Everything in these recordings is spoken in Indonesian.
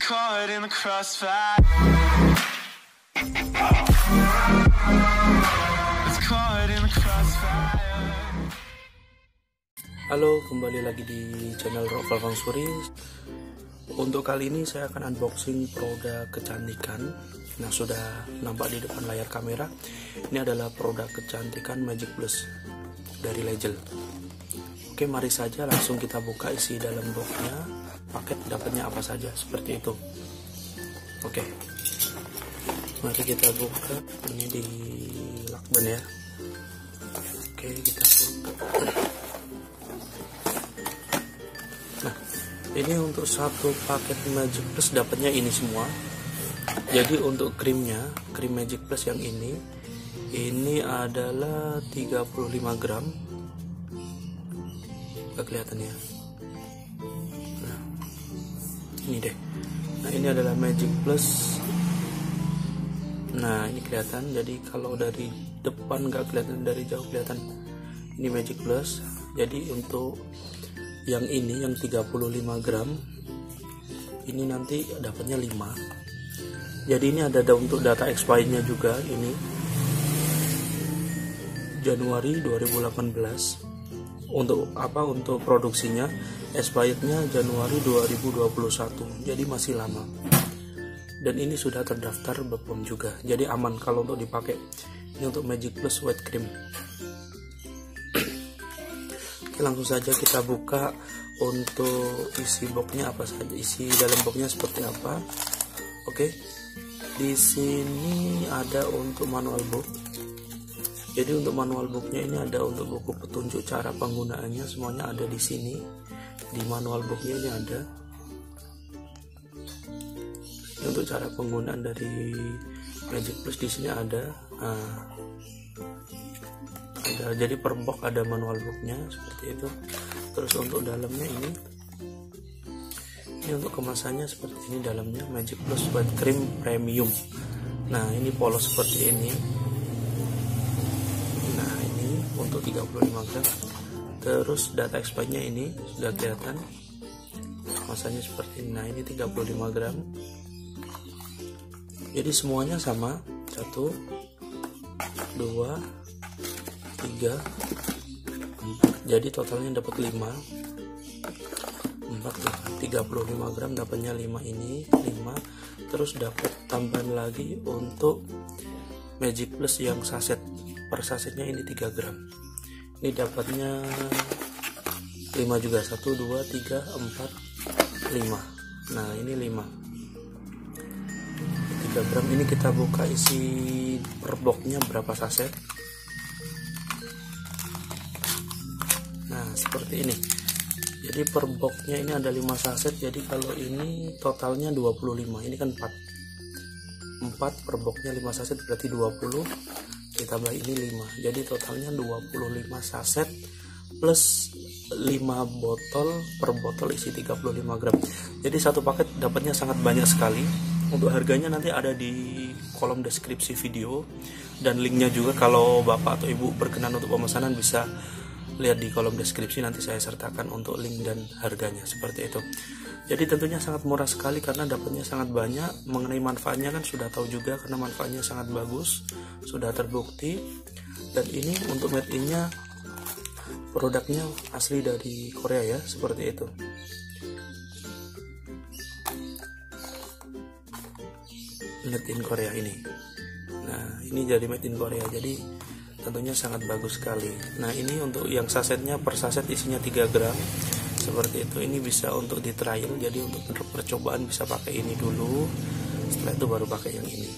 caught in the crossfire. It's caught in the crossfire. Halo, kembali lagi di channel Rockval Feng Shui. Untuk kali ini saya akan unboxing produk kecantikan. Nah, sudah nampak di depan layar kamera. Ini adalah produk kecantikan Magic Plus dari Legel. Oke, mari saja langsung kita buka isi dalam boxnya. Paket dapatnya apa saja, seperti itu. Oke, mari kita buka. Ini di lakban ya. Oke, kita buka. Nah, ini untuk satu paket Magic Plus dapatnya ini semua. Jadi untuk krimnya, krim Magic Plus yang ini adalah 35 gram. Gak kelihatan ya. Nah, ini deh. Nah, ini adalah Magic Plus. Nah, ini kelihatan. Jadi kalau dari depan gak kelihatan, dari jauh kelihatan. Ini Magic Plus. Jadi untuk yang ini, yang 35 gram, ini nanti dapatnya 5. Jadi ini ada untuk data expirednya juga. Ini Januari 2018. Untuk apa? Untuk produksinya, expirednya Januari 2021. Jadi masih lama. Dan ini sudah terdaftar BPOM juga. Jadi aman kalau untuk dipakai. Ini untuk Magic Plus White Cream. Oke, langsung saja kita buka untuk isi boxnya apa saja. Isi dalam boxnya seperti apa? Oke. Di sini ada untuk manual book. Jadi untuk manual booknya ini ada untuk buku petunjuk cara penggunaannya, semuanya ada di sini. Di manual booknya ini ada. Ini untuk cara penggunaan dari Magic Plus, di sini ada. Nah, ada. Jadi per box ada manual booknya seperti itu. Terus untuk dalamnya ini untuk kemasannya seperti ini dalamnya, Magic Plus White Cream Premium. Nah, ini polos seperti ini. Nah, ini untuk 35 gram. Terus data expirednya ini sudah kelihatan. Kemasannya seperti ini. Nah, ini 35 gram. Jadi semuanya sama. 1 2 3 4. Jadi totalnya dapat 5. 35 gram dapatnya 5 ini 5. Terus dapat tambahan lagi untuk Magic Plus yang saset. Per sasetnya ini 3 gram. Ini dapatnya 5 juga. 1 2 3 4 5. Nah, ini 5 3 gram. Ini kita buka isi per boxnya berapa saset. Nah, seperti ini. Jadi per boxnya ini ada 5 saset. Jadi kalau ini totalnya 25. Ini kan 4 per boxnya 5 saset berarti 20. Ditambah ini 5. Jadi totalnya 25 saset plus 5 botol. Per botol isi 35 gram. Jadi satu paket dapatnya sangat banyak sekali. Untuk harganya nanti ada di kolom deskripsi video. Dan linknya juga kalau bapak atau ibu berkenan untuk pemesanan bisa lihat di kolom deskripsi, nanti saya sertakan untuk link dan harganya seperti itu. Jadi tentunya sangat murah sekali karena dapatnya sangat banyak. Mengenai manfaatnya kan sudah tahu juga karena manfaatnya sangat bagus, sudah terbukti. Dan ini untuk made in-nya, produknya asli dari Korea ya, seperti itu. Made in Korea ini. Nah, ini jadi made in Korea. Jadi tentunya sangat bagus sekali. Nah, ini untuk yang sasetnya, per saset isinya 3 gram seperti itu. Ini bisa untuk di trial, jadi untuk percobaan bisa pakai ini dulu, setelah itu baru pakai yang ini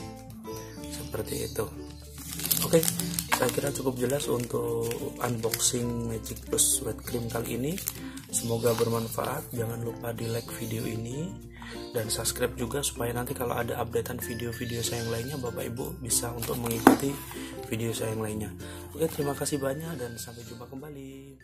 seperti itu. Oke, saya kira cukup jelas untuk unboxing Magic Plus White Cream kali ini. Semoga bermanfaat. Jangan lupa di like video ini dan subscribe juga supaya nanti kalau ada updatean video-video saya yang lainnya, Bapak Ibu bisa untuk mengikuti video saya yang lainnya. Oke, terima kasih banyak dan sampai jumpa kembali.